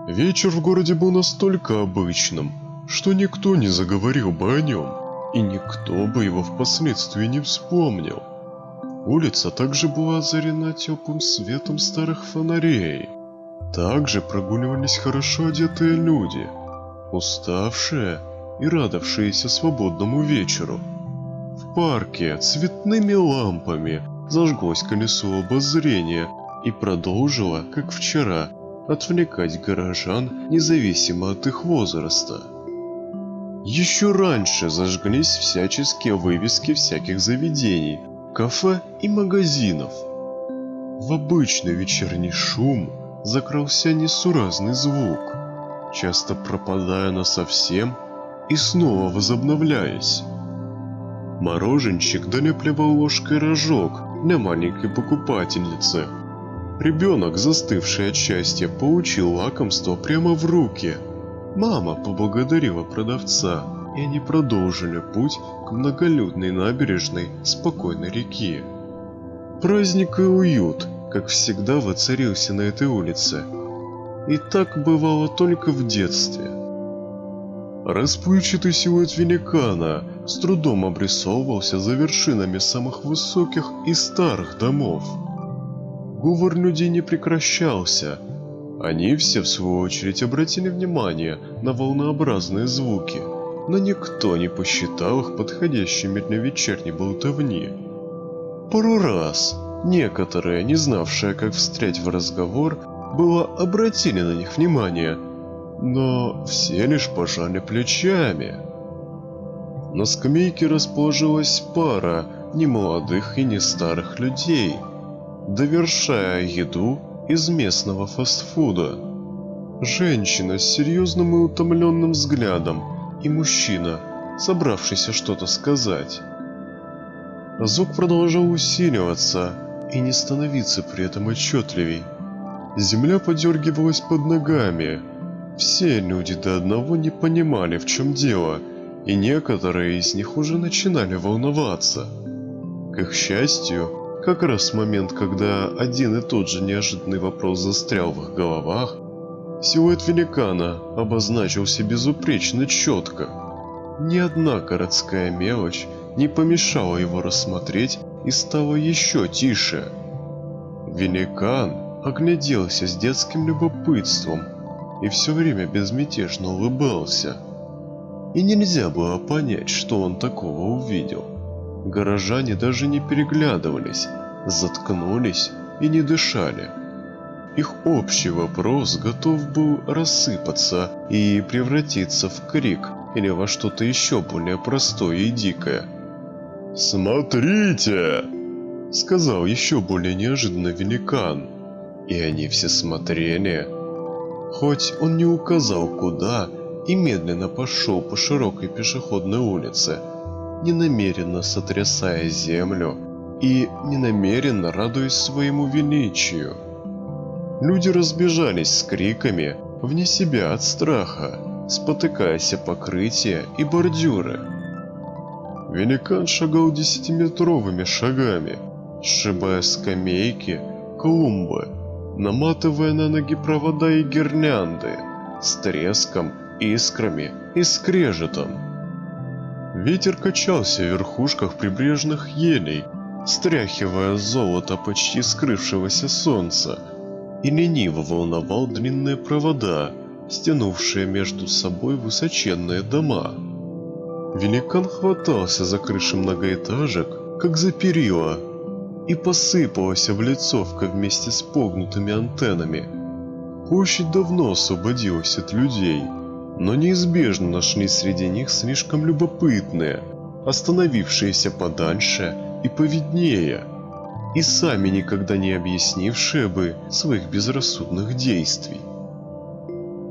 Вечер в городе был настолько обычным, что никто не заговорил бы о нем, и никто бы его впоследствии не вспомнил. Улица также была озарена теплым светом старых фонарей. Также прогуливались хорошо одетые люди, уставшие и радовавшиеся свободному вечеру. В парке цветными лампами зажглось колесо обозрения и продолжило, как вчера, отвлекать горожан независимо от их возраста. Еще раньше зажглись всяческие вывески всяких заведений, кафе и магазинов. В обычный вечерний шум закрался несуразный звук, часто пропадая насовсем и снова возобновляясь. Мороженщик долепливал ложкой рожок для маленькой покупательницы. Ребенок, застывший от счастья, получил лакомство прямо в руки. Мама поблагодарила продавца, и они продолжили путь к многолюдной набережной спокойной реки. Праздник и уют, как всегда, воцарился на этой улице. И так бывало только в детстве. Расплывчатый силуэт великана с трудом обрисовывался за вершинами самых высоких и старых домов. Говор людей не прекращался. Они все, в свою очередь, обратили внимание на волнообразные звуки, но никто не посчитал их подходящими для вечерней болтовни. Пару раз некоторые, не знавшие, как встрять в разговор, было обратили на них внимание, но все лишь пожали плечами. На скамейке расположилась пара немолодых и не старых людей, довершая еду из местного фастфуда. Женщина с серьезным и утомленным взглядом и мужчина, собравшийся что-то сказать. Звук продолжал усиливаться и не становиться при этом отчетливей. Земля подергивалась под ногами. Все люди до одного не понимали, в чем дело, и некоторые из них уже начинали волноваться. К их счастью, как раз в момент, когда один и тот же неожиданный вопрос застрял в их головах, силуэт великана обозначился безупречно четко. Ни одна городская мелочь не помешала его рассмотреть и стало еще тише. Великан огляделся с детским любопытством и все время безмятежно улыбался. И нельзя было понять, что он такого увидел. Горожане даже не переглядывались, заткнулись и не дышали. Их общий вопрос готов был рассыпаться и превратиться в крик или во что-то еще более простое и дикое. «Смотрите!» — сказал еще более неожиданно великан. И они все смотрели. Хоть он не указал куда и медленно пошел по широкой пешеходной улице, ненамеренно сотрясая землю и ненамеренно радуясь своему величию. Люди разбежались с криками, вне себя от страха, спотыкаясь о покрытие и бордюры. Великан шагал 10-метровыми шагами, сшибая скамейки, клумбы, наматывая на ноги провода и гирлянды, с треском, искрами и скрежетом. Ветер качался в верхушках прибрежных елей, стряхивая золото почти скрывшегося солнца, и лениво волновал длинные провода, стянувшие между собой высоченные дома. Великан хватался за крыши многоэтажек, как за перила, и посыпалась облицовка вместе с погнутыми антеннами. Площадь давно освободилась от людей, но неизбежно нашлись среди них слишком любопытные, остановившиеся подальше и повиднее, и сами никогда не объяснившие бы своих безрассудных действий.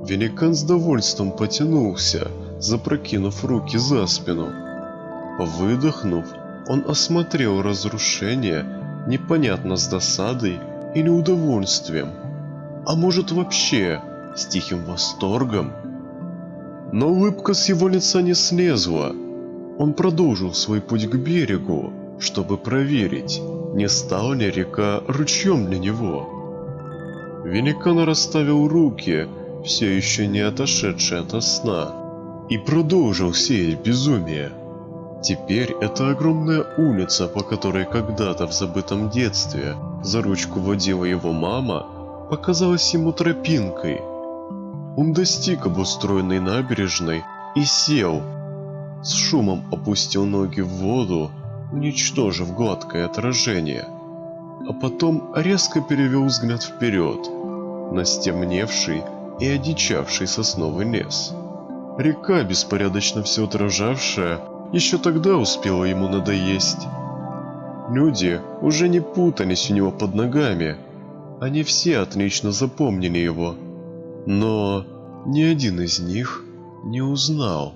Великан с довольством потянулся, запрокинув руки за спину. Выдохнув, он осмотрел разрушение, непонятно с досадой или удовольствием, а может вообще с тихим восторгом. Но улыбка с его лица не слезла. Он продолжил свой путь к берегу, чтобы проверить, не стала ли река ручьем для него. Великан расставил руки, все еще не отошедший ото сна, и продолжил сеять безумие. Теперь эта огромная улица, по которой когда-то в забытом детстве за ручку водила его мама, показалась ему тропинкой. Он достиг обустроенной набережной и сел. С шумом опустил ноги в воду, уничтожив гладкое отражение. А потом резко перевел взгляд вперед, на стемневший и одичавший сосновый лес. Река, беспорядочно все отражавшая, еще тогда успела ему надоесть. Люди уже не путались у него под ногами, они все отлично запомнили его, но ни один из них не узнал.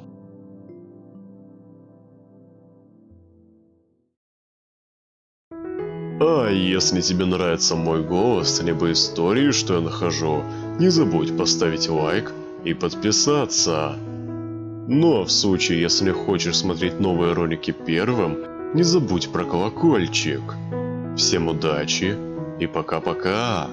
А если тебе нравится мой голос, либо истории, что я нахожу, не забудь поставить лайк и подписаться. Ну а в случае, если хочешь смотреть новые ролики первым, не забудь про колокольчик. Всем удачи и пока-пока.